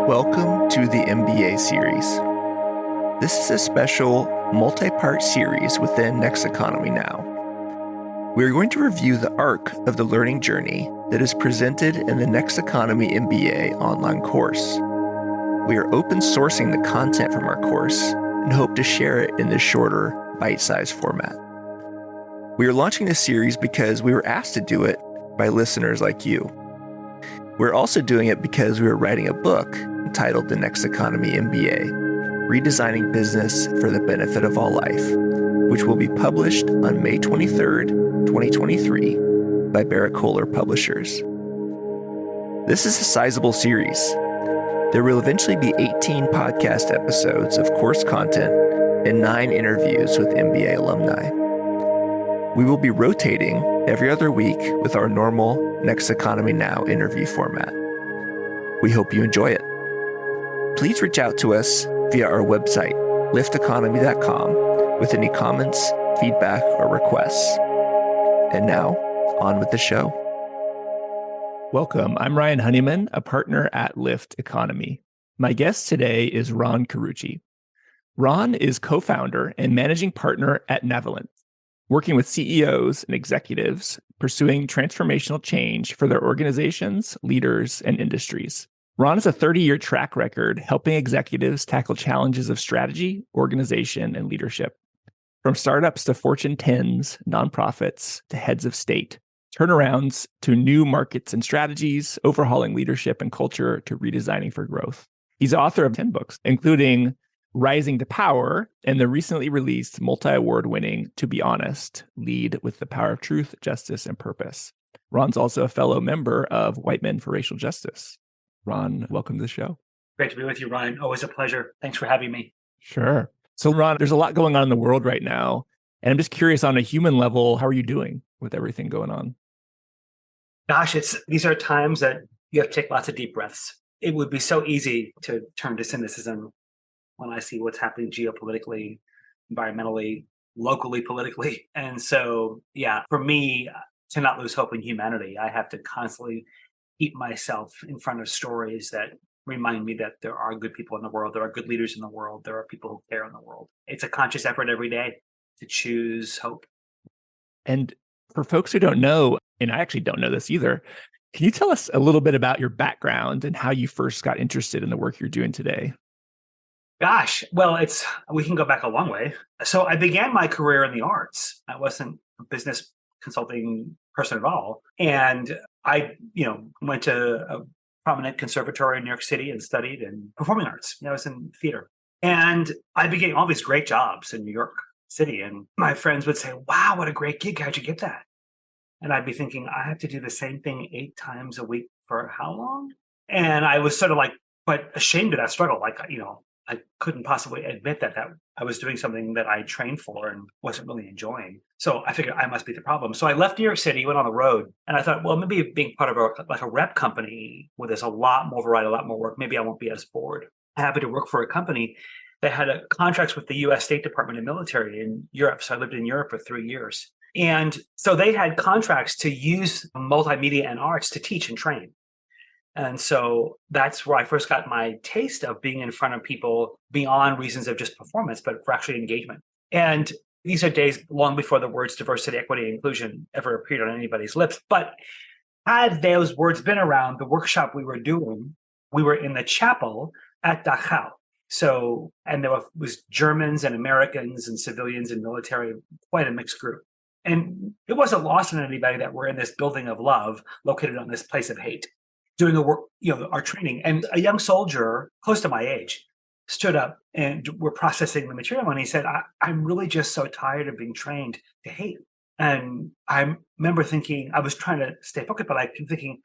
Welcome to the MBA series. This is a special multi-part series within Next Economy Now. We are going to review the arc of the learning journey that is presented in the Next Economy MBA online course. We are open sourcing the content from our course and hope to share it in this shorter, bite-sized format. We are launching this series because we were asked to do it by listeners like you. We're also doing it because we are writing a book entitled The Next Economy MBA, Redesigning Business for the Benefit of All Life, which will be published on May 23rd, 2023 by Barrett Kohler Publishers. This is a sizable series. There will eventually be 18 podcast episodes of course content and 9 interviews with MBA alumni. We will be rotating every other week with our normal Next Economy Now interview format. We hope you enjoy it. Please reach out to us via our website, lifteconomy.com, with any comments, feedback, or requests. And now, on with the show. Welcome. I'm Ryan Honeyman, a partner at Lift Economy. My guest today is Ron Carucci. Ron is co-founder and managing partner at Navalent, working with CEOs and executives pursuing transformational change for their organizations, leaders, and industries. Ron has a 30-year track record helping executives tackle challenges of strategy, organization, and leadership. From startups to Fortune 10s, nonprofits to heads of state, turnarounds to new markets and strategies, overhauling leadership and culture to redesigning for growth. He's author of 10 books, including Rising to Power and the recently released multi-award winning To Be Honest, Lead with the Power of Truth, Justice, and Purpose. Ron's also a fellow member of White Men for Racial Justice. Ron, welcome to the show. Great to be with you, Ryan. Always a pleasure. Thanks for having me. Sure. So Ron, there's a lot going on in the world right now. And I'm just curious on a human level, how are you doing with everything going on? Gosh, these are times that you have to take lots of deep breaths. It would be so easy to turn to cynicism when I see what's happening geopolitically, environmentally, locally, politically. And so, for me to not lose hope in humanity, I have to constantly keep myself in front of stories that remind me that there are good people in the world, there are good leaders in the world, there are people who care in the world. It's a conscious effort every day to choose hope. And for folks who don't know, and I actually don't know this either, can you tell us a little bit about your background and how you first got interested in the work you're doing today? Gosh, well, we can go back a long way. So I began my career in the arts. I wasn't a business consulting person at all. And I, went to a prominent conservatory in New York City and studied in performing arts. I was in theater. And I began all these great jobs in New York City. And my friends would say, wow, what a great gig. How'd you get that? And I'd be thinking, I have to do the same thing 8 times a week for how long? And I was sort of quite ashamed of that struggle. I couldn't possibly admit that I was doing something that I trained for and wasn't really enjoying. So I figured I must be the problem. So I left New York City, went on the road, and I thought, well, maybe being part of a rep company where there's a lot more variety, a lot more work, maybe I won't be as bored. I'm happy to work for a company that had contracts with the U.S. State Department and military in Europe. So I lived in Europe for 3 years. And so they had contracts to use multimedia and arts to teach and train. And so that's where I first got my taste of being in front of people beyond reasons of just performance, but for actually engagement. And these are days long before the words diversity, equity, and inclusion ever appeared on anybody's lips. But had those words been around, the workshop we were doing, we were in the chapel at Dachau. So, and there was Germans and Americans and civilians and military, quite a mixed group. And it wasn't lost on anybody that we're in this building of love located on this place of hate, doing the work, our training. And a young soldier close to my age stood up and we're processing the material. And he said, I'm really just so tired of being trained to hate. And I remember thinking, I was trying to stay focused, but I kept thinking,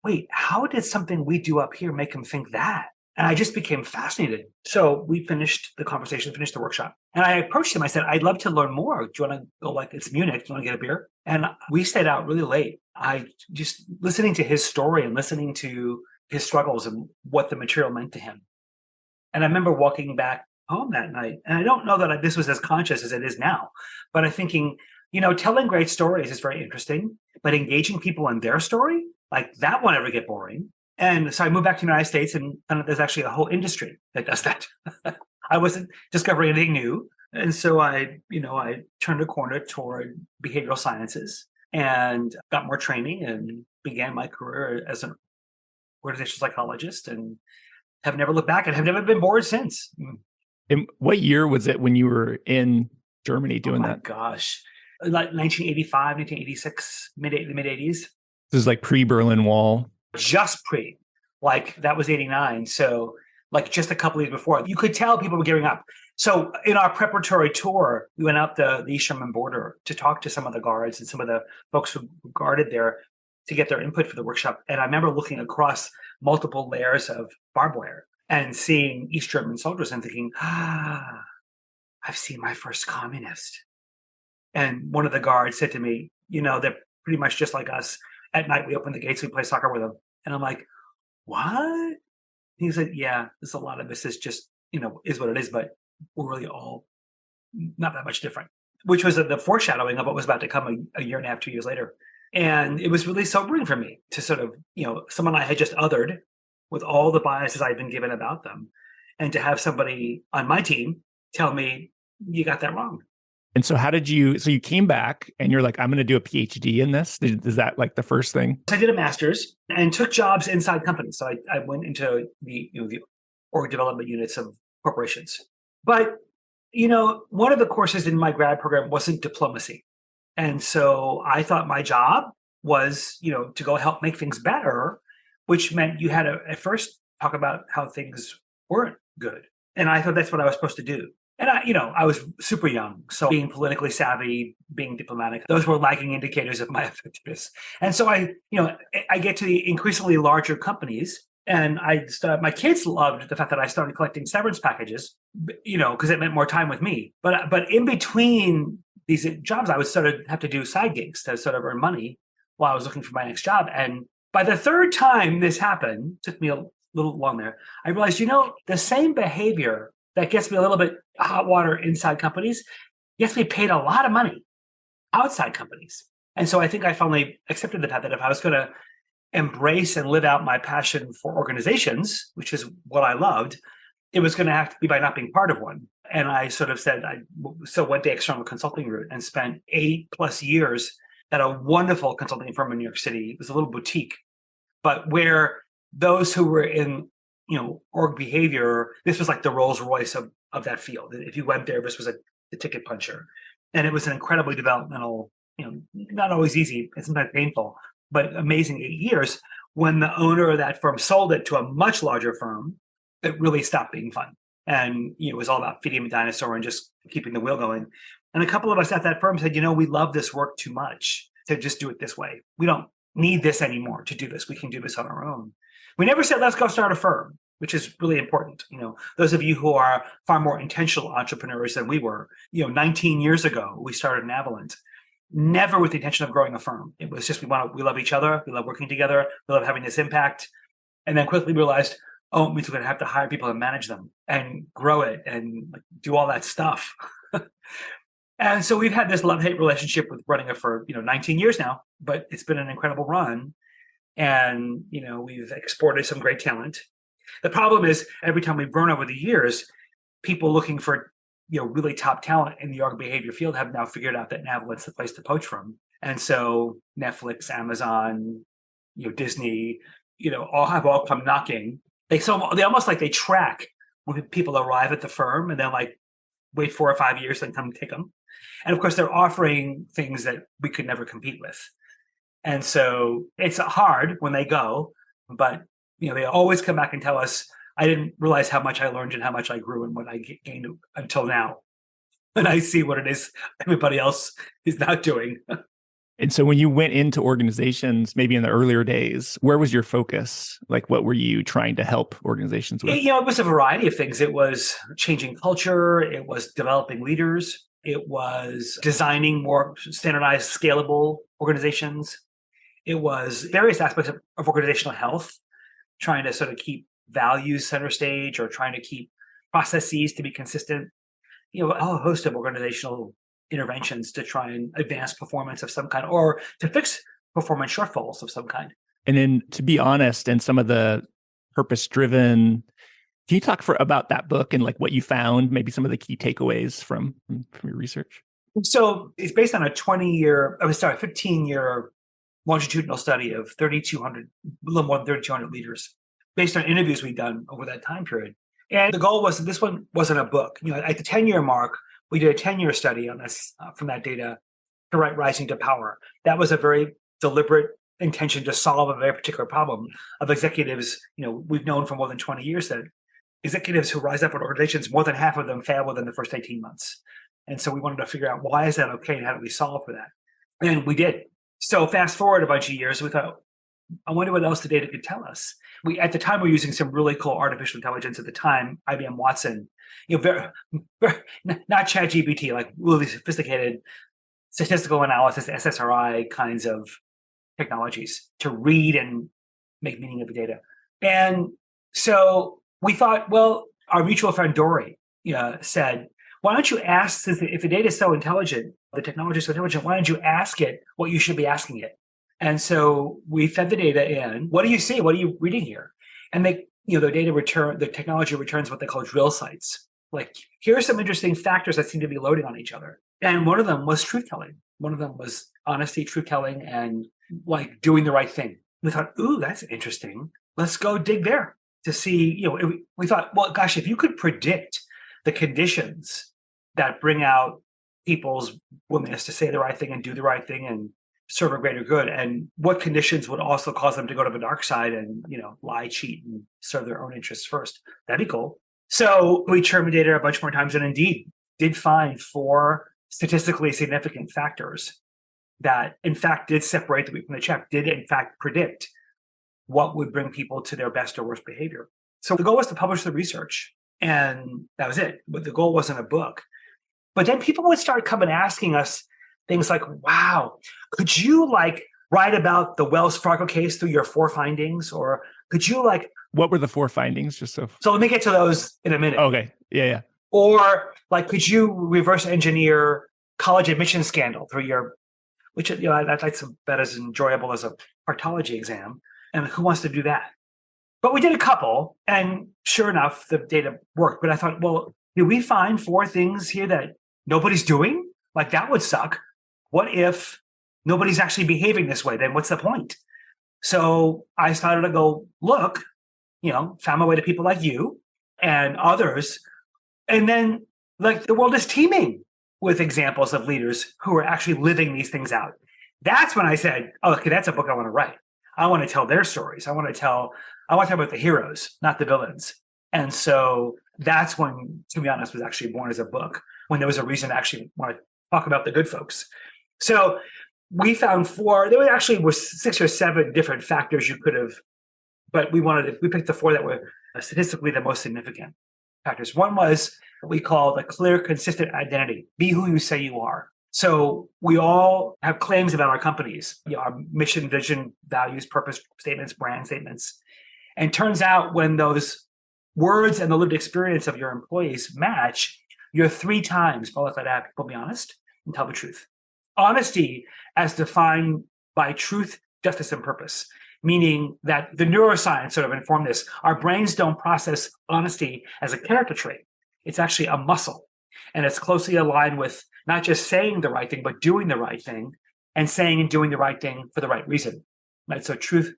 wait, how did something we do up here make him think that? And I just became fascinated. So we finished the conversation, finished the workshop. And I approached him. I said, I'd love to learn more. Do you want to go, it's Munich? Do you want to get a beer? And we stayed out really late. I just listening to his story and listening to his struggles and what the material meant to him. And I remember walking back home that night. And I don't know that this was as conscious as it is now, but I'm thinking, telling great stories is very interesting, but engaging people in their story, that won't ever get boring. And so I moved back to the United States and found out there's actually a whole industry that does that. I wasn't discovering anything new. And so I turned a corner toward behavioral sciences and got more training and began my career as an organizational psychologist and have never looked back and have never been bored since. And what year was it when you were in Germany doing that? Oh my gosh. Like 1985, 1986, mid 80s. This is like pre-Berlin Wall. Just pre. Like that was 89. So like just a couple of years before. You could tell people were giving up. So in our preparatory tour, we went up the East German border to talk to some of the guards and some of the folks who guarded there to get their input for the workshop. And I remember looking across multiple layers of barbed wire and seeing East German soldiers and thinking, I've seen my first communist. And one of the guards said to me, they're pretty much just like us. At night, we open the gates, we play soccer with them. And I'm like, what? He said, yeah, there's a lot of this is just, is what it is, but we're really all not that much different, which was the foreshadowing of what was about to come a year and a half, 2 years later. And it was really sobering for me to sort of, someone I had just othered with all the biases I'd been given about them. And to have somebody on my team tell me, you got that wrong. And so so you came back and you're like, I'm going to do a PhD in this. Is that like the first thing? So I did a master's and took jobs inside companies. So I went into the org development units of corporations. But, one of the courses in my grad program wasn't diplomacy. And so I thought my job was, to go help make things better, which meant you had to at first talk about how things weren't good. And I thought that's what I was supposed to do. And I was super young. So being politically savvy, being diplomatic, those were lagging indicators of my effectiveness. And so I get to the increasingly larger companies and my kids loved the fact that I started collecting severance packages, because it meant more time with me. But in between these jobs, I would sort of have to do side gigs to sort of earn money while I was looking for my next job. And by the third time this happened, took me a little long there, I realized, the same behavior that gets me a little bit hot water inside companies gets me paid a lot of money outside companies. And so I think I finally accepted the fact that if I was going to embrace and live out my passion for organizations, which is what I loved, it was going to have to be by not being part of one. And I sort of said, went the external consulting route and spent 8+ years at a wonderful consulting firm in New York City. It was a little boutique, but where those who were in org behavior, this was like the Rolls Royce of that field. If you went there, this was the ticket puncher. And it was an incredibly developmental, not always easy, and sometimes painful, but amazing 8 years. When the owner of that firm sold it to a much larger firm, it really stopped being fun. And it was all about feeding a dinosaur and just keeping the wheel going. And a couple of us at that firm said, we love this work too much to just do it this way. We don't need this anymore to do this. We can do this on our own. We never said, let's go start a firm, which is really important. Those of you who are far more intentional entrepreneurs than we were, 19 years ago, we started Navalent, never with the intention of growing a firm. It was just, we love each other. We love working together. We love having this impact. And then quickly realized, it means we're going to have to hire people and manage them and grow it and do all that stuff. And so we've had this love-hate relationship with running it for, 19 years now, but it's been an incredible run. And, we've exported some great talent. The problem is every time we've grown over the years, people looking for, really top talent in the org behavior field have now figured out that Navalent's the place to poach from. And so Netflix, Amazon, Disney, all come knocking. They almost like they track when people arrive at the firm and then wait 4 or 5 years and come take them. And of course, they're offering things that we could never compete with. And so it's hard when they go, but they always come back and tell us, I didn't realize how much I learned and how much I grew and what I gained until now. And I see what it is everybody else is not doing. And so when you went into organizations, maybe in the earlier days, where was your focus? What were you trying to help organizations with? It was a variety of things. It was changing culture. It was developing leaders. It was designing more standardized, scalable organizations. It was various aspects of organizational health, trying to sort of keep values center stage or trying to keep processes to be consistent. A whole host of organizational interventions to try and advance performance of some kind or to fix performance shortfalls of some kind. And then to be honest, and some of the purpose-driven, can you talk about that book and like what you found, maybe some of the key takeaways from your research? So it's based on a 15-year longitudinal study of 3,200, a little more than 3,200 leaders, based on interviews we'd done over that time period. And the goal was that this one wasn't a book. At the 10-year mark, we did a 10-year study on this from that data to write Rising to Power. That was a very deliberate intention to solve a very particular problem of executives. We've known for more than 20 years that executives who rise up in organizations, more than half of them fail within the first 18 months. And so we wanted to figure out why is that okay and how do we solve for that? And we did. So fast forward a bunch of years, we thought, I wonder what else the data could tell us. At the time, we were using some really cool artificial intelligence at the time, IBM Watson, very, not ChatGPT, like really sophisticated statistical analysis, SSRI kinds of technologies to read and make meaning of the data. And so we thought, well, our mutual friend Dory said, why don't you ask, if the data is so intelligent, the technology is so intelligent, why don't you ask it what you should be asking it? And so we fed the data in. What do you see? What are you reading here? And the technology returns what they call drill sites. Like, here are some interesting factors that seem to be loading on each other. And one of them was truth-telling. One of them was honesty, truth-telling, and like doing the right thing. We thought, ooh, that's interesting. Let's go dig there to see, we thought, well, gosh, if you could predict the conditions that bring out people's willingness to say the right thing and do the right thing and serve a greater good, and what conditions would also cause them to go to the dark side and, lie, cheat, and serve their own interests first. That'd be cool. So we churned the data a bunch more times and indeed did find 4 statistically significant factors that, in fact, did separate the wheat from the chaff, did, in fact, predict what would bring people to their best or worst behavior. So the goal was to publish the research, and that was it. But the goal wasn't a book. But then people would start coming asking us things like, wow, could you write about the Wells Fargo case through your 4 findings? Or could you what were the 4 findings? So let me get to those in a minute. Okay. Yeah. Or could you reverse engineer college admission scandal through your, which, that's about as enjoyable as a proctology exam. And who wants to do that? But we did a couple, and sure enough, the data worked. But I thought, well, did we find 4 things here that nobody's doing? That would suck. What if nobody's actually behaving this way? Then what's the point? So I started to go look, found my way to people like you and others. And then the world is teeming with examples of leaders who are actually living these things out. That's when I said, oh, okay, that's a book I want to write. I want to tell their stories. I want to talk about the heroes, not the villains. And so that's when, to be honest, was actually born as a book, when there was a reason to actually want to talk about the good folks. So we found 4, there were 6 or 7 different factors you could have, but we picked the 4 that were statistically the most significant factors. One was what we call the clear, consistent identity. Be who you say you are. So we all have claims about our companies, our mission, vision, values, purpose statements, brand statements. And turns out when those words and the lived experience of your employees match, you're 3 times more likely to have people be honest and tell the truth. Honesty as defined by truth, justice, and purpose, meaning that the neuroscience sort of informed this. Our brains don't process honesty as a character trait. It's actually a muscle. And it's closely aligned with not just saying the right thing, but doing the right thing, and saying and doing the right thing for the right reason. Right? So truth,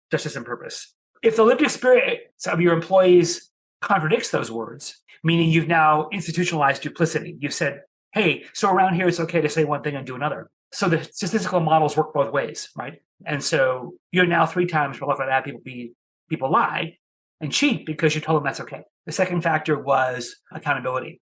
justice, and purpose. If the lived experience of your employees contradicts those words, meaning you've now institutionalized duplicity, you've said, hey, so around here, it's okay to say one thing and do another. So the statistical models work both ways, right? And so you're now 3 times more likely to have people lie and cheat because you told them that's okay. The second factor was accountability.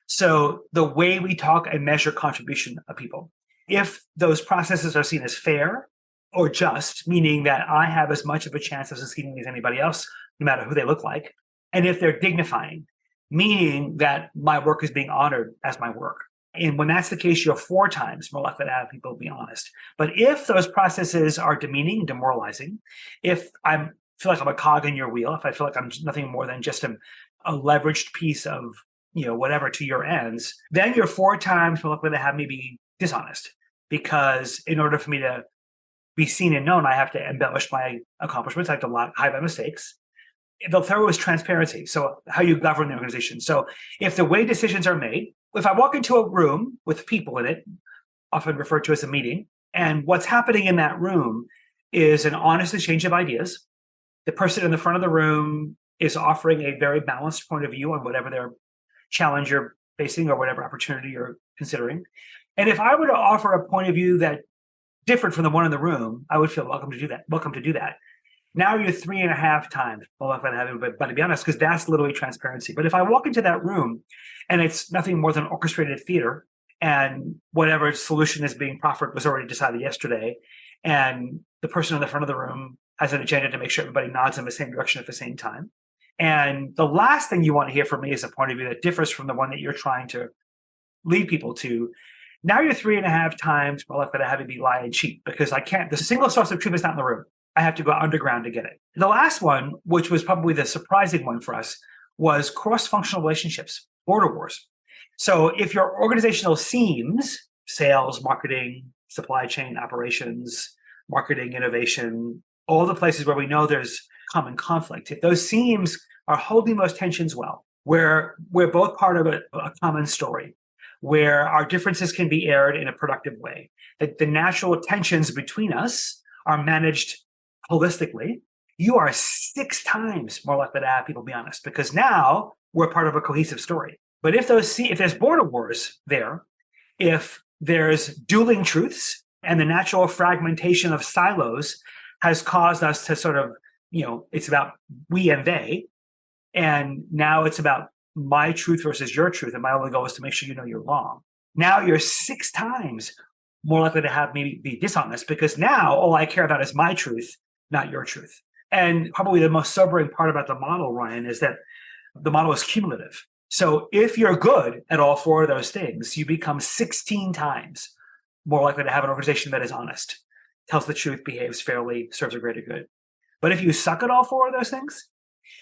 So the way we talk and measure contribution of people, if those processes are seen as fair or just, meaning that I have as much of a chance of succeeding as anybody else, no matter who they look like, and if they're dignifying, meaning that my work is being honored as my work. And when that's the case, you're 4 times more likely to have people be honest. But if those processes are demeaning, demoralizing, if I feel like I'm a cog in your wheel, if I feel like I'm nothing more than just a leveraged piece of, whatever to your ends, then you're 4 times more likely to have me be dishonest. Because in order for me to be seen and known, I have to embellish my accomplishments. I have to hide my mistakes. The third is transparency. So how you govern the organization. So if the way decisions are made, if I walk into a room with people in it, often referred to as a meeting, and what's happening in that room is an honest exchange of ideas. The person in the front of the room is offering a very balanced point of view on whatever their challenge you're facing or whatever opportunity you're considering. And if I were to offer a point of view that different from the one in the room, I would feel welcome to do that. Welcome to do that. Now you're 3.5 times more likely to have it, but to be honest, because that's literally transparency. But if I walk into that room and it's nothing more than orchestrated theater, and whatever solution is being proffered was already decided yesterday, and the person in the front of the room has an agenda to make sure everybody nods in the same direction at the same time. And the last thing you want to hear from me is a point of view that differs from the one that you're trying to lead people to. Now you're 3.5 times more likely to have it be lie and cheat, because the single source of truth is not in the room. I have to go underground to get it. The last one, which was probably the surprising one for us, was cross-functional relationships, border wars. So if your organizational seams, sales, marketing, supply chain operations, marketing, innovation, all the places where we know there's common conflict, if those seams are holding those tensions well, where we're both part of a common story, where our differences can be aired in a productive way, that the natural tensions between us are managed holistically, you are 6 times more likely to have people be honest, because now we're part of a cohesive story. But if there's border wars there, if there's dueling truths and the natural fragmentation of silos has caused us to sort of, it's about we and they, and now it's about my truth versus your truth, and my only goal is to make sure you know you're wrong. Now you're 6 times more likely to have me be dishonest, because now all I care about is my truth, not your truth. And probably the most sobering part about the model, Ryan, is that the model is cumulative. So if you're good at all 4 of those things, you become 16 times more likely to have an organization that is honest, tells the truth, behaves fairly, serves a greater good. But if you suck at all 4 of those things,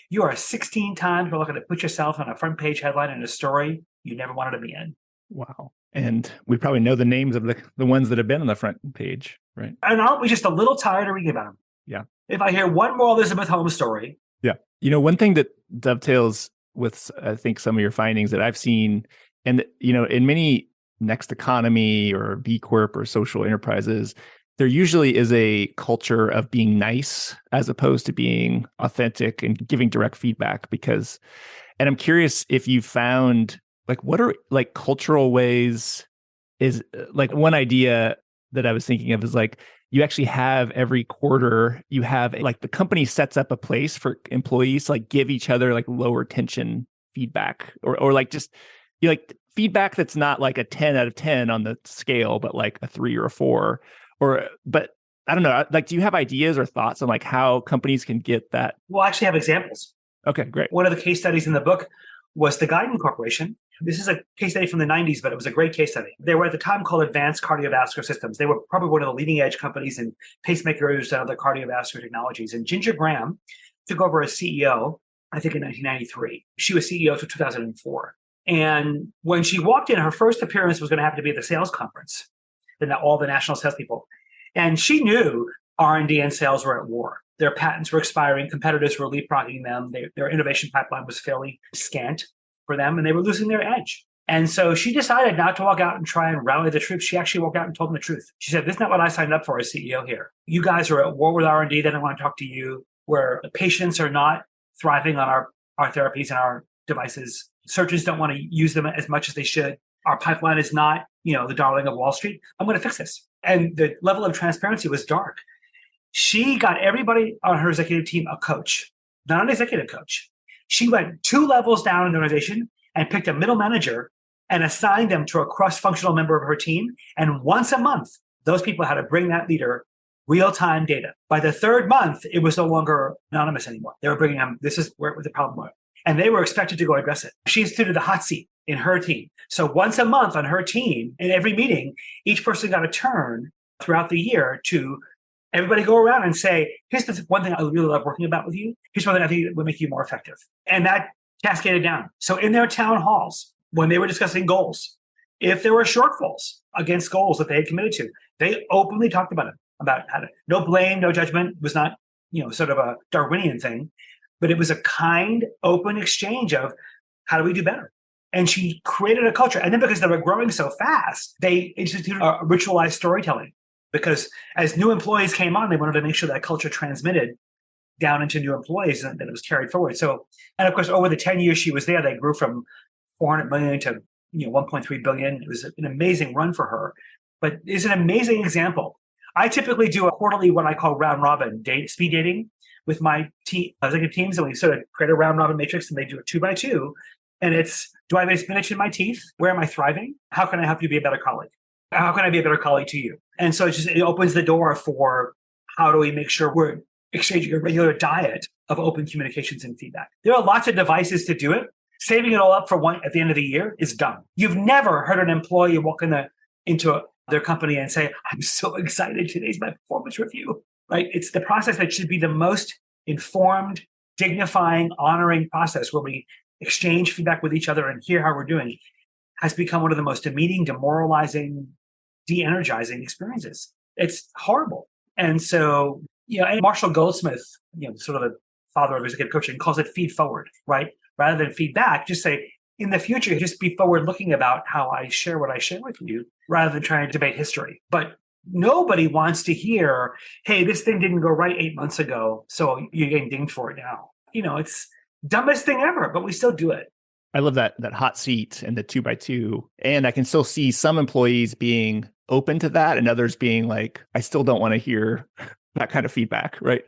you are 16 times more likely to put yourself on a front page headline in a story you never wanted to be in. Wow. And we probably know the names of the ones that have been on the front page, right? And aren't we just a little tired of reading about them? Yeah. If I hear one more Elizabeth Holmes story. Yeah. One thing that dovetails with, I think, some of your findings that I've seen, and, in many Next Economy or B Corp or social enterprises, there usually is a culture of being nice as opposed to being authentic and giving direct feedback. And I'm curious if you found, what are cultural ways, is one idea that I was thinking of is you actually have every quarter, you have the company sets up a place for employees to give each other lower tension feedback or just feedback that's not a 10 out of 10 on the scale, but a 3 or a 4. But I don't know, do you have ideas or thoughts on how companies can get that? We'll actually have examples. Okay, great. One of the case studies in the book was the Guidon Corporation. This is a case study from the 90s, but it was a great case study. They were at the time called Advanced Cardiovascular Systems. They were probably one of the leading edge companies in pacemakers and other cardiovascular technologies. And Ginger Graham took over as CEO, I think in 1993. She was CEO until 2004. And when she walked in, her first appearance was going to have to be at the sales conference, all the national salespeople. And she knew R&D and sales were at war. Their patents were expiring. Competitors were leapfrogging them. Their innovation pipeline was fairly scant for them, and they were losing their edge. And so she decided not to walk out and try and rally the troops. She actually walked out and told them the truth. She said, this is not what I signed up for as CEO here. You guys are at war with R&D. They don't want to talk to you. Where patients are not thriving on our therapies and our devices. Surgeons don't want to use them as much as they should. Our pipeline is not, the darling of Wall Street. I'm going to fix this. And the level of transparency was dark. She got everybody on her executive team a coach, not an executive coach. She went 2 levels down in the organization and picked a middle manager and assigned them to a cross-functional member of her team. And once a month, those people had to bring that leader real-time data. By the 3rd month, it was no longer anonymous anymore. They were bringing them, this is where the problem was. And they were expected to go address it. She instituted the hot seat in her team. So once a month on her team, in every meeting, each person got a turn throughout the year to everybody go around and say, here's the one thing I really love working about with you. Here's one thing I think would make you more effective. And that cascaded down. So in their town halls, when they were discussing goals, if there were shortfalls against goals that they had committed to, they openly talked about it. about how to, no blame, no judgment. It was not, sort of a Darwinian thing, but it was a kind, open exchange of how do we do better? And she created a culture. And then because they were growing so fast, they instituted a ritualized storytelling. Because as new employees came on, they wanted to make sure that culture transmitted down into new employees and that it was carried forward. So, and of course, over the 10 years she was there, they grew from 400 million to 1.3 billion. It was an amazing run for her. But it's an amazing example. I typically do a quarterly, what I call round robin speed dating with my executive teams, and we sort of create a round robin matrix, and they do a 2x2. And it's, do I have any spinach in my teeth? Where am I thriving? How can I help you be a better colleague? How can I be a better colleague to you? And so it opens the door for how do we make sure we're exchanging a regular diet of open communications and feedback. There are lots of devices to do it. Saving it all up for one at the end of the year is dumb. You've never heard an employee walk into their company and say, I'm so excited, today's my performance review, right? It's the process that should be the most informed, dignifying, honoring process where we exchange feedback with each other and hear how we're doing, has become one of the most demeaning, demoralizing, de-energizing experiences. It's horrible. And so, and Marshall Goldsmith, sort of the father of executive coaching, calls it feed forward, right? Rather than feedback, just say, in the future, just be forward looking about how I share what I share with you, rather than trying to debate history. But nobody wants to hear, hey, this thing didn't go right 8 months ago, so you're getting dinged for it now. It's dumbest thing ever, but we still do it. I love that hot seat and the 2x2. And I can still see some employees being open to that and others being like, I still don't want to hear that kind of feedback, right?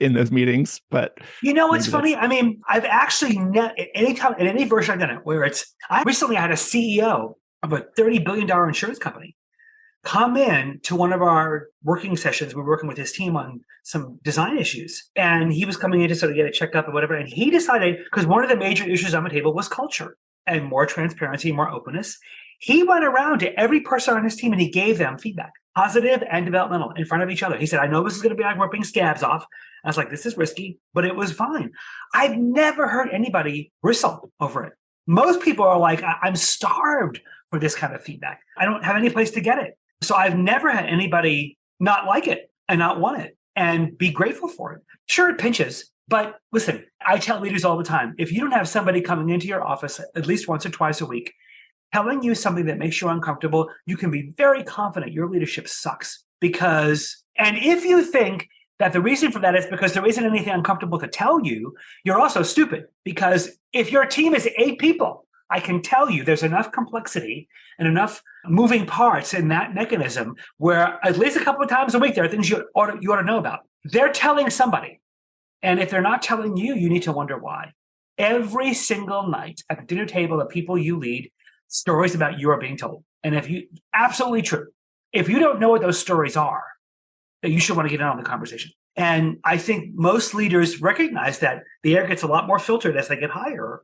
In those meetings. But what's funny? I mean, I've actually at any version I've done it, where I recently had a CEO of a $30 billion insurance company come in to one of our working sessions. We were working with his team on some design issues, and he was coming in to sort of get a checkup and whatever. And he decided, because one of the major issues on the table was culture and more transparency, more openness. He went around to every person on his team and he gave them feedback, positive and developmental, in front of each other. He said, I know this is going to be like ripping scabs off. I was like, this is risky, but it was fine. I've never heard anybody bristle over it. Most people are like, I'm starved for this kind of feedback. I don't have any place to get it. So I've never had anybody not like it and not want it and be grateful for it. Sure, it pinches, but listen, I tell leaders all the time, if you don't have somebody coming into your office at least once or twice a week telling you something that makes you uncomfortable, you can be very confident your leadership sucks. And if you think that the reason for that is because there isn't anything uncomfortable to tell you, you're also stupid. Because if your team is 8 people, I can tell you there's enough complexity and enough moving parts in that mechanism where at least a couple of times a week, there are things you ought to know about. They're telling somebody. And if they're not telling you, you need to wonder why. Every single night at the dinner table of people you lead, stories about you are being told. And absolutely true. If you don't know what those stories are, then you should want to get in on the conversation. And I think most leaders recognize that the air gets a lot more filtered as they get higher.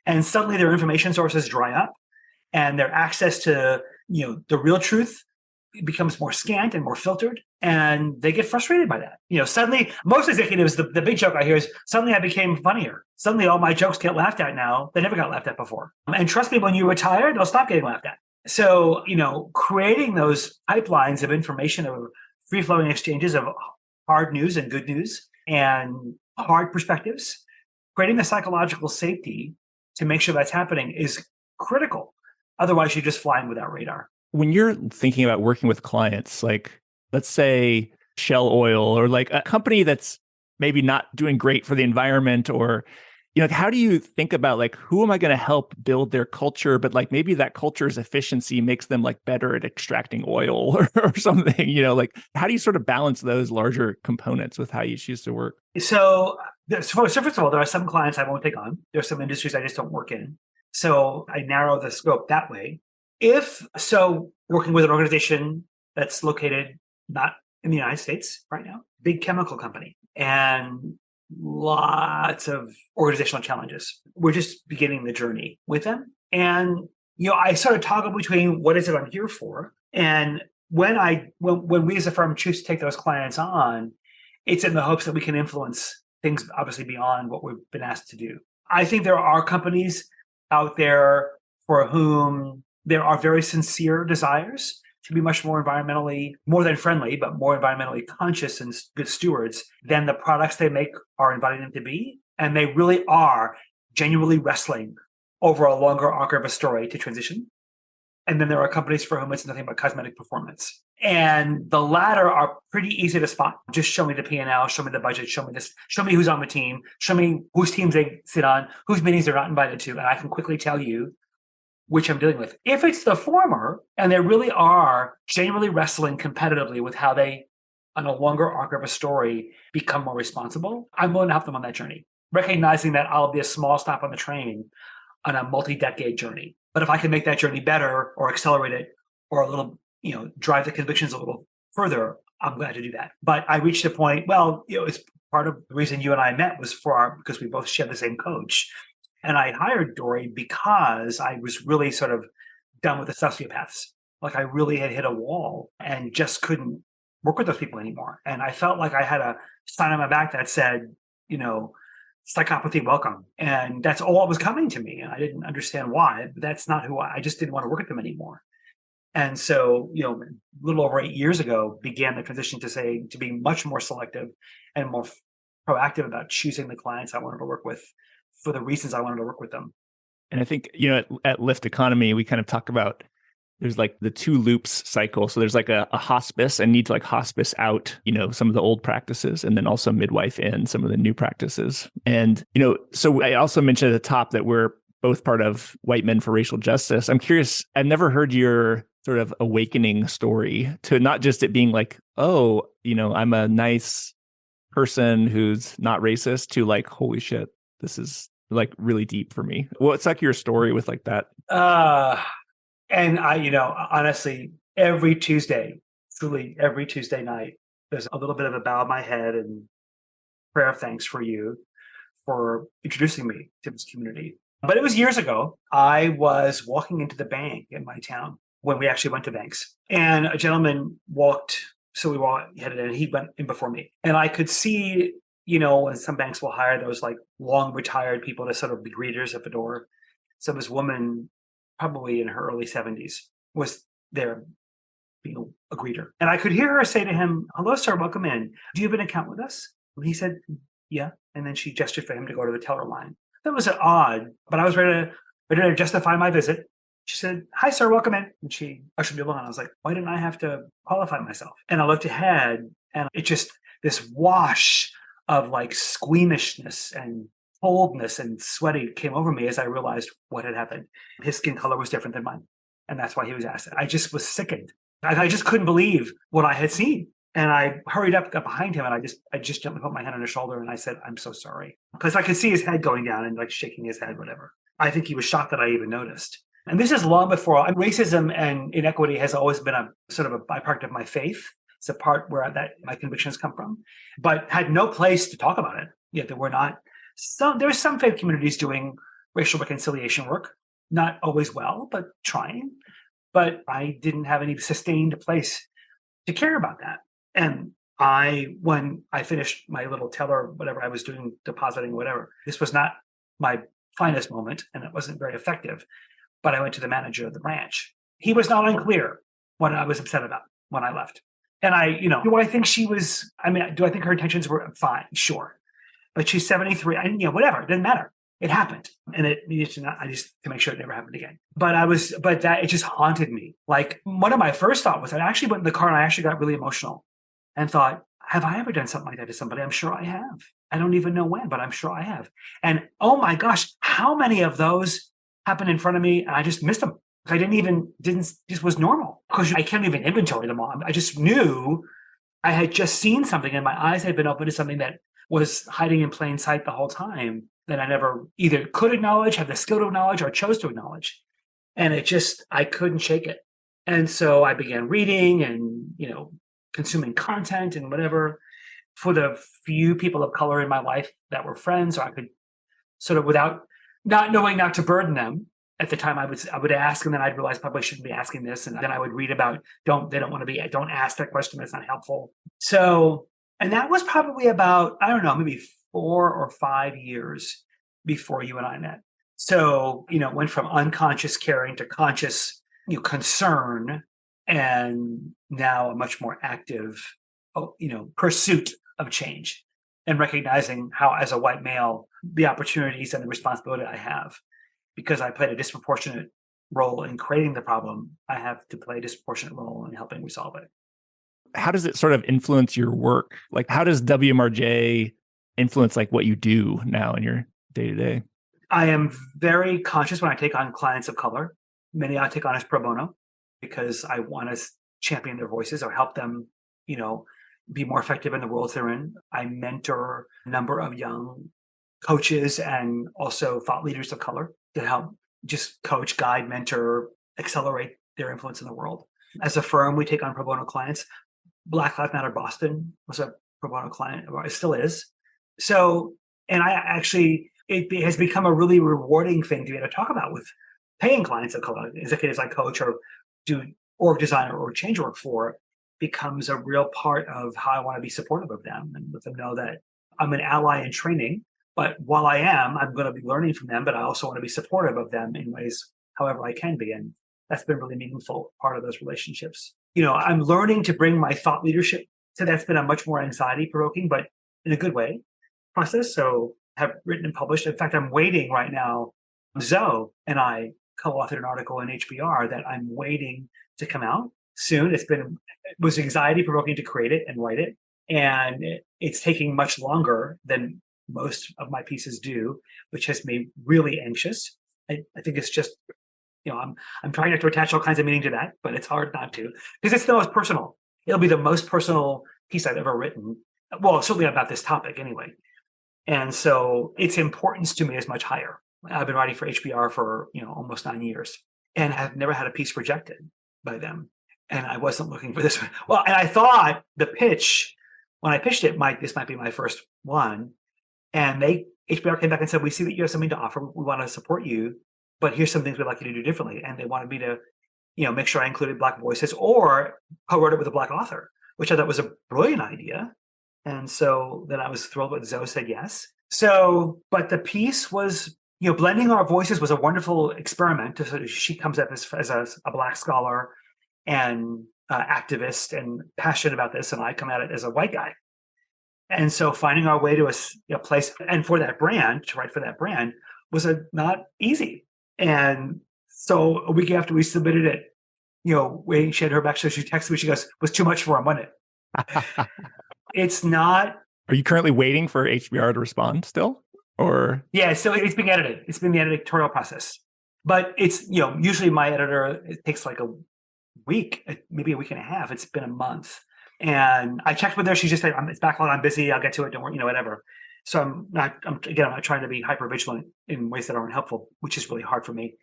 And suddenly their information sources dry up and their access to, the real truth becomes more scant and more filtered. And they get frustrated by that. Suddenly most executives, the big joke I hear is suddenly I became funnier. Suddenly all my jokes get laughed at now. They never got laughed at before. And trust me, when you retire, they'll stop getting laughed at. So, creating those pipelines of information, of free-flowing exchanges of hard news and good news and hard perspectives, creating the psychological safety to make sure that's happening is critical. Otherwise, you're just flying without radar. When you're thinking about working with clients, like let's say Shell Oil or like a company that's maybe not doing great for the environment, or how do you think about like, who am I going to help build their culture? But like maybe that culture's efficiency makes them like better at extracting oil or something, like how do you sort of balance those larger components with how you choose to work? So first of all, there are some clients I won't take on. There are some industries I just don't work in. So I narrow the scope that way. Working with an organization that's located not in the United States right now, big chemical company, and lots of organizational challenges. We're just beginning the journey with them. And, I sort of toggle between what is it I'm here for. And when we as a firm choose to take those clients on, it's in the hopes that we can influence things obviously beyond what we've been asked to do. I think there are companies out there for whom there are very sincere desires to be much more environmentally, more than friendly, but more environmentally conscious and good stewards than the products they make are inviting them to be. And they really are genuinely wrestling over a longer arc of a story to transition. And then there are companies for whom it's nothing but cosmetic performance. And the latter are pretty easy to spot. Just show me the P&L, show me the budget, show me this, show me who's on the team, show me whose teams they sit on, whose meetings they're not invited to, and I can quickly tell you which I'm dealing with. If it's the former, and they really are genuinely wrestling competitively with how they, on a longer arc of a story, become more responsible, I'm willing to help them on that journey, recognizing that I'll be a small stop on the train on a multi-decade journey. But if I can make that journey better or accelerate it or a little, drive the convictions a little further, I'm glad to do that. But I reached a point, it's part of the reason you and I met was because we both shared the same coach. And I hired Dory because I was really sort of done with the sociopaths. Like I really had hit a wall and just couldn't work with those people anymore. And I felt like I had a sign on my back that said, psychopathy welcome. And that's all that was coming to me. And I didn't understand why, but that's not who I just didn't want to work with them anymore. And so, a little over 8 years ago, began the transition to be much more selective and more proactive about choosing the clients I wanted to work with for the reasons I wanted to work with them. And I think, at Lift Economy, we kind of talk about there's like the 2 loops cycle. So there's like a hospice and need to like hospice out, some of the old practices and then also midwife in some of the new practices. And, so I also mentioned at the top that we're both part of White Men for Racial Justice. I'm curious, I've never heard your sort of awakening story to not just it being like, oh, I'm a nice person who's not racist to like, holy shit, this is like really deep for me. What's like your story with like that? And I, honestly, every Tuesday night, there's a little bit of a bow of my head and prayer of thanks for you for introducing me to this community. But it was years ago. I was walking into the bank in my town when we actually went to banks, and a gentleman walked. So we headed in, he went in before me, and I could see, when some banks will hire those like long retired people to sort of be greeters at the door. So this woman, probably in her early 70s, was there being a greeter. And I could hear her say to him, "Hello, sir, welcome in. Do you have an account with us?" And he said, "Yeah." And then she gestured for him to go to the teller line. That was odd, but I was ready to justify my visit. She said, "Hi, sir, welcome in." And she ushered me along. I was like, why didn't I have to qualify myself? And I looked ahead, and it just, this wash of like squeamishness and coldness and sweaty came over me as I realized what had happened. His skin color was different than mine. And that's why he was asked. I just was sickened. I just couldn't believe what I had seen. And I hurried up, got behind him, and I just gently put my hand on his shoulder and I said, "I'm so sorry." Because I could see his head going down and like shaking his head, whatever. I think he was shocked that I even noticed. And this is long before racism and inequity has always been a sort of a byproduct of my faith. It's a part where my convictions come from, but had no place to talk about it. Yet there were not. There were some faith communities doing racial reconciliation work, not always well, but trying. But I didn't have any sustained place to care about that. And when I finished my little teller, whatever I was doing, depositing, whatever, this was not my finest moment, and it wasn't very effective. But I went to the manager of the branch. He was not unclear what I was upset about when I left. And do I think do I think her intentions were fine? Sure. But she's 73. Whatever. It didn't matter. It happened. And it needed to to make sure it never happened again. But it just haunted me. Like one of my first thoughts was I actually went in the car and I actually got really emotional and thought, have I ever done something like that to somebody? I'm sure I have. I don't even know when, but I'm sure I have. And oh my gosh, how many of those happened in front of me and I just missed them. I just was normal because I can't even inventory them all. I just knew I had just seen something and my eyes had been open to something that was hiding in plain sight the whole time that I never either could acknowledge, have the skill to acknowledge, or chose to acknowledge. And I couldn't shake it. And so I began reading and, consuming content and whatever. For the few people of color in my life that were friends, or I could sort of, without not knowing not to burden them, at the time I would ask, and then I'd realize probably shouldn't be asking this. And then I would read about, don't ask that question. That's not helpful. So, and that was probably about, I don't know, maybe 4 or 5 years before you and I met. So, went from unconscious caring to conscious, concern and now a much more active, pursuit of change and recognizing how, as a white male, the opportunities and the responsibility I have, because I played a disproportionate role in creating the problem, I have to play a disproportionate role in helping resolve it. How does it sort of influence your work? Like, how does WMRJ influence like what you do now in your day to day? I am very conscious when I take on clients of color. Many I take on as pro bono because I want to champion their voices or help them, be more effective in the worlds they're in. I mentor a number of young coaches and also thought leaders of color to help just coach, guide, mentor, accelerate their influence in the world. As a firm, we take on pro bono clients. Black Lives Matter Boston was a pro bono client, or it still is. So, and I actually, it has become a really rewarding thing to be able to talk about with paying clients of color, executives I coach or do org design or change work for, becomes a real part of how I want to be supportive of them and let them know that I'm an ally in training. But while I'm going to be learning from them, but I also want to be supportive of them in ways, however I can be. And that's been a really meaningful part of those relationships. I'm learning to bring my thought leadership to that's been a much more anxiety provoking, but in a good way process. So have written and published. In fact, I'm waiting right now. Zoe and I co-authored an article in HBR that I'm waiting to come out soon. It was anxiety provoking to create it and write it. And it's taking much longer than most of my pieces do, which has made me really anxious. I think it's just, I'm trying not to attach all kinds of meaning to that, but it's hard not to, because it's the most personal. It'll be the most personal piece I've ever written. Well, certainly about this topic anyway. And so its importance to me is much higher. I've been writing for HBR for, almost 9 years and have never had a piece rejected by them. And I wasn't looking for this one. Well, and I thought the pitch, when I pitched it, this might be my first one. And HBR came back and said, we see that you have something to offer. We want to support you, but here's some things we'd like you to do differently. And they wanted me to, make sure I included Black voices or co-wrote it with a Black author, which I thought was a brilliant idea. And so then I was thrilled when Zoe said yes. So, but the piece was, blending our voices was a wonderful experiment. So she comes up as a Black scholar and activist and passionate about this, and I come at it as a white guy. And so finding our way to a place, and for that brand, to write for that brand, was not easy. And so a week after we submitted it, waiting, she had her back, so she texted me, she goes, was too much for him, wasn't it? It's not. Are you currently waiting for HBR to respond still? Or yeah, so it's being edited. It's been the editorial process. But it's, usually my editor, it takes like a week, maybe a week and a half. It's been a month. And I checked with her. She just said, it's backlog. I'm busy. I'll get to it. Don't worry, whatever. So I'm not trying to be hyper vigilant in ways that aren't helpful, which is really hard for me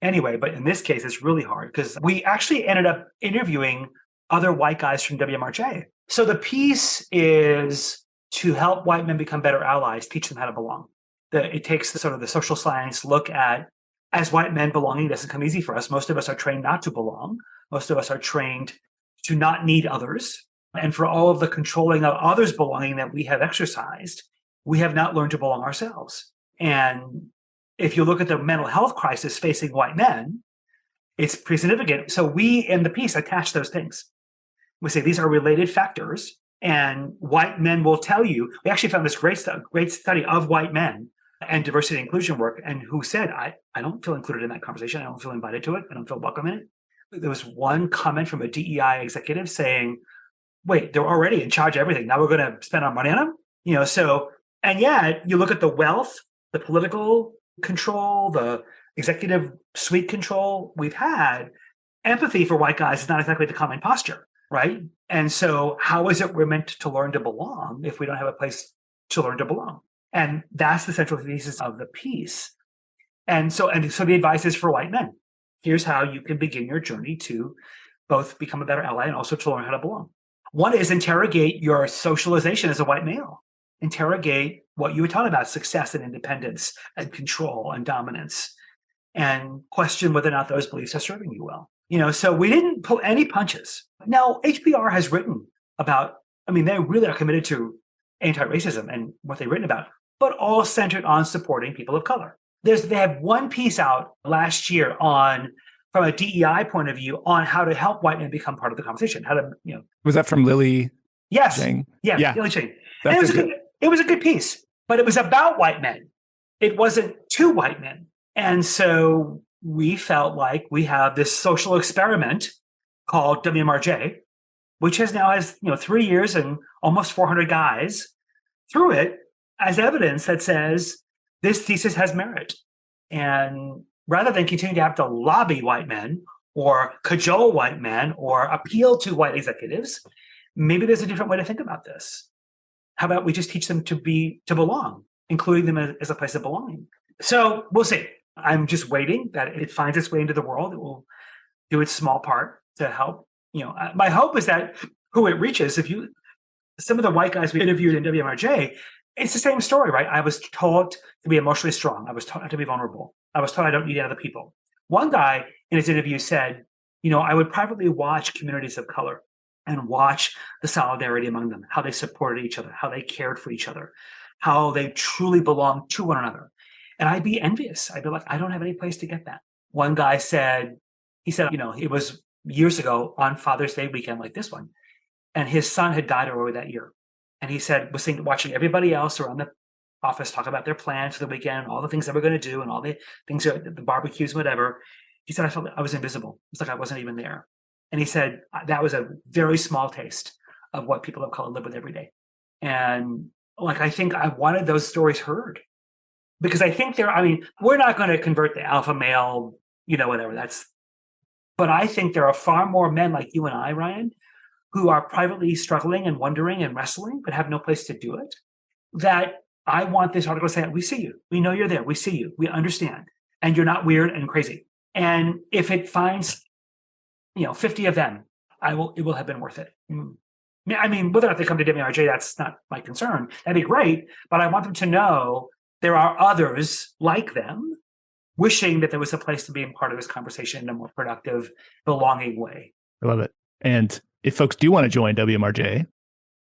anyway. But in this case, it's really hard because we actually ended up interviewing other white guys from WMRJ. So the piece is to help white men become better allies, teach them how to belong. It takes the social science look at, as white men, belonging doesn't come easy for us. Most of us are trained not to belong. Most of us are trained to not need others. And for all of the controlling of others' belonging that we have exercised, we have not learned to belong ourselves. And if you look at the mental health crisis facing white men, it's pretty significant. So we, in the piece, attach those things. We say these are related factors, and white men will tell you. We actually found this great study of white men and diversity and inclusion work, and who said, I don't feel included in that conversation. I don't feel invited to it. I don't feel welcome in it. There was one comment from a DEI executive saying, wait, they're already in charge of everything. Now we're going to spend our money on them? So, and yet you look at the wealth, the political control, the executive suite control we've had, empathy for white guys is not exactly the common posture, right? And so how is it we're meant to learn to belong if we don't have a place to learn to belong? And that's the central thesis of the piece. And so the advice is for white men. Here's how you can begin your journey to both become a better ally and also to learn how to belong. One is interrogate your socialization as a white male. Interrogate what you were taught about success and independence and control and dominance, and question whether or not those beliefs are serving you well. So we didn't pull any punches. Now, HBR has written about, they really are committed to anti-racism and what they've written about, but all centered on supporting people of color. They have one piece out last year on from a DEI point of view on how to help white men become part of the conversation. How to, Was that from Lily? Yes. Jang? Yeah. Lily Chang. And it was a good piece, but it was about white men. It wasn't to white men. And so we felt like we have this social experiment called WMRJ, which has 3 years and almost 400 guys through it as evidence that says this thesis has merit. And rather than continue to have to lobby white men or cajole white men or appeal to white executives, maybe there's a different way to think about this. How about we just teach them to belong, including them as a place of belonging? So we'll see. I'm just waiting that it finds its way into the world. It will do its small part to help. My hope is that who it reaches, some of the white guys we interviewed in WMRJ, it's the same story, right? I was taught to be emotionally strong. I was taught not to be vulnerable. I was taught I don't need other people. One guy in his interview said, I would privately watch communities of color and watch the solidarity among them, how they supported each other, how they cared for each other, how they truly belonged to one another. And I'd be envious. I'd be like, I don't have any place to get that. One guy said, it was years ago on Father's Day weekend like this one, and his son had died earlier that year. And he said, watching everybody else around the office talk about their plans for the weekend, all the things that we're going to do and all the things, the barbecues, whatever. He said, I felt like I was invisible. It's like I wasn't even there. And he said, that was a very small taste of what people of color live with every day. And I think I wanted those stories heard. Because I think we're not going to convert the alpha male, whatever. But I think there are far more men like you and I, Ryan, who are privately struggling and wondering and wrestling, but have no place to do it, that I want this article to say, we see you. We know you're there. We see you. We understand. And you're not weird and crazy. And if it finds, 50 of them, it will have been worth it. I mean, whether or not they come to WMRJ, that's not my concern. That'd be great. But I want them to know there are others like them wishing that there was a place to be a part of this conversation in a more productive, belonging way. I love it. And if folks do want to join WMRJ,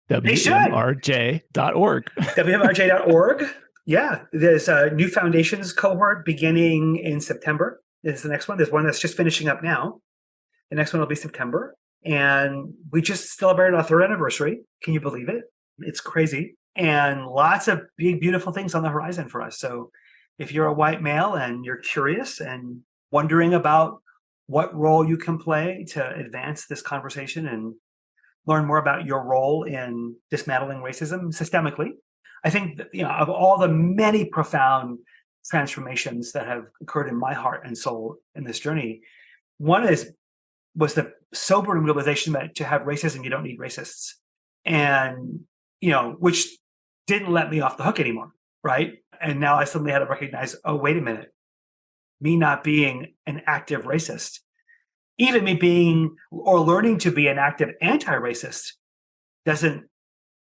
WMRJ.org. WMRJ.org. Yeah. There's a new foundations cohort beginning in September. This is the next one. There's one that's just finishing up now. The next one will be September. And we just celebrated our 3rd anniversary. Can you believe it? It's crazy. And lots of big, beautiful things on the horizon for us. So if you're a white male and you're curious and wondering about what role you can play to advance this conversation and learn more about your role in dismantling racism systemically, I think that, of all the many profound transformations that have occurred in my heart and soul in this journey, one was the sobering realization that to have racism, you don't need racists. And, which didn't let me off the hook anymore, right? And now I suddenly had to recognize, oh, wait a minute, me not being an active racist, even me being or learning to be an active anti-racist doesn't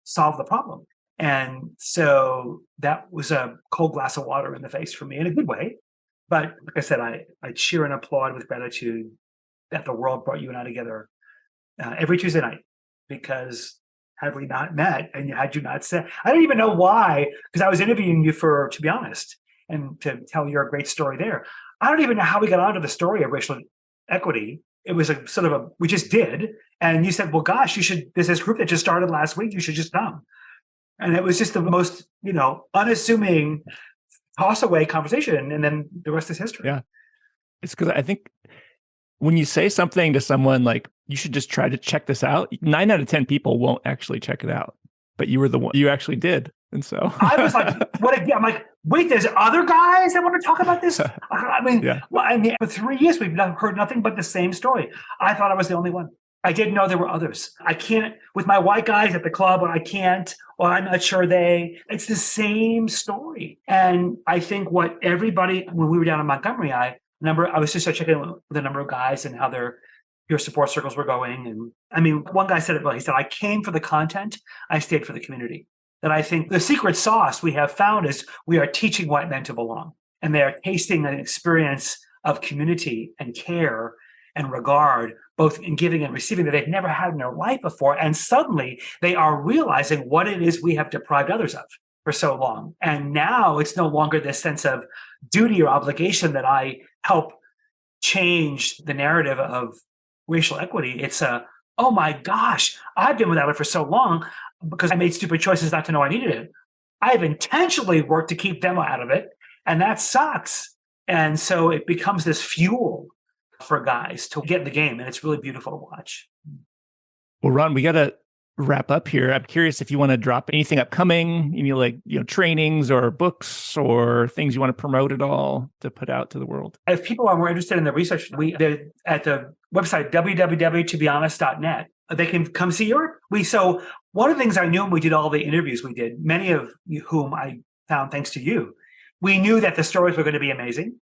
solve the problem. And so that was a cold glass of water in the face for me in a good way. But like I said, I cheer and applaud with gratitude that the world brought you and I together every Tuesday night, because had we not met and had you not said, I don't even know why, because I was interviewing you to be honest, and to tell your great story there. I don't even know how we got onto the story of racial equity. It was we just did. And you said, well, gosh, there's this group that just started last week. You should just come. And it was just the most, unassuming toss away conversation. And then the rest is history. Yeah. It's because I think when you say something to someone like, you should just try to check this out, 9 out of 10 people won't actually check it out. But you were the one, you actually did. And so I was like, I'm like, wait, there's other guys that want to talk about this? For 3 years, we've heard nothing but the same story. I thought I was the only one. I didn't know there were others. I can't, with my white guys at the club, or I can't, or I'm not sure it's the same story. And I think what everybody, when we were down in Montgomery, I was just checking the number of guys and how their peer support circles were going. And I mean, one guy said it well. He said, I came for the content. I stayed for the community. That I think the secret sauce we have found is we are teaching white men to belong. And they are tasting an experience of community and care and regard, both in giving and receiving, that they've never had in their life before. And suddenly they are realizing what it is we have deprived others of for so long. And now it's no longer this sense of duty or obligation that I help changed the narrative of racial equity. It's oh my gosh, I've been without it for so long because I made stupid choices not to know I needed it. I've intentionally worked to keep them out of it, and that sucks. And so it becomes this fuel for guys to get in the game, and it's really beautiful to watch. Well, Ron, we got to wrap up here. I'm curious if you want to drop anything upcoming, trainings or books or things you want to promote at all to put out to the world. If people are more interested in the research, they're at the website www.tobehonest.net. They can come see your. So one of the things I knew when we did all the interviews we did, many of whom I found thanks to you, we knew that the stories were going to be amazing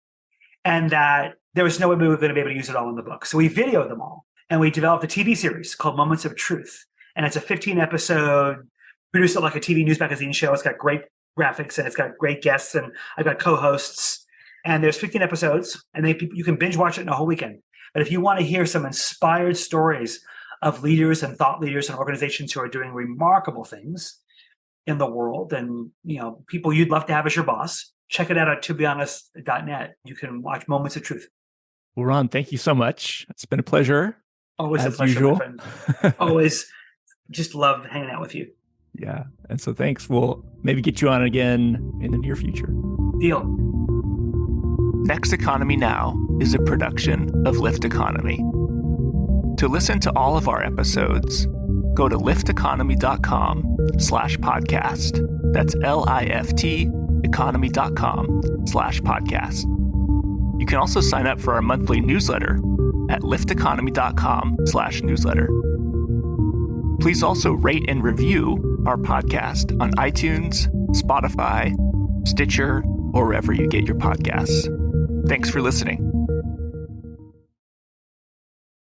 and that there was no way we were going to be able to use it all in the book. So we videoed them all, and we developed a TV series called Moments of Truth. And it's a 15-episode, produced it like a TV news magazine show. It's got great graphics, and it's got great guests, and I've got co-hosts. And there's 15 episodes, and you can binge watch it in a whole weekend. But if you want to hear some inspired stories of leaders and thought leaders and organizations who are doing remarkable things in the world, and people you'd love to have as your boss, check it out at tobehonest.net. You can watch Moments of Truth. Well, Ron, thank you so much. It's been a pleasure. Always as a pleasure, usual. my friend. Always just love hanging out with you. Yeah. And so thanks. We'll maybe get you on again in the near future. Deal. Next Economy Now is a production of Lift Economy. To listen to all of our episodes, go to lifteconomy.com/podcast. That's LIFT economy.com/podcast. You can also sign up for our monthly newsletter at lifteconomy.com/newsletter. Please also rate and review our podcast on iTunes, Spotify, Stitcher, or wherever you get your podcasts. Thanks for listening.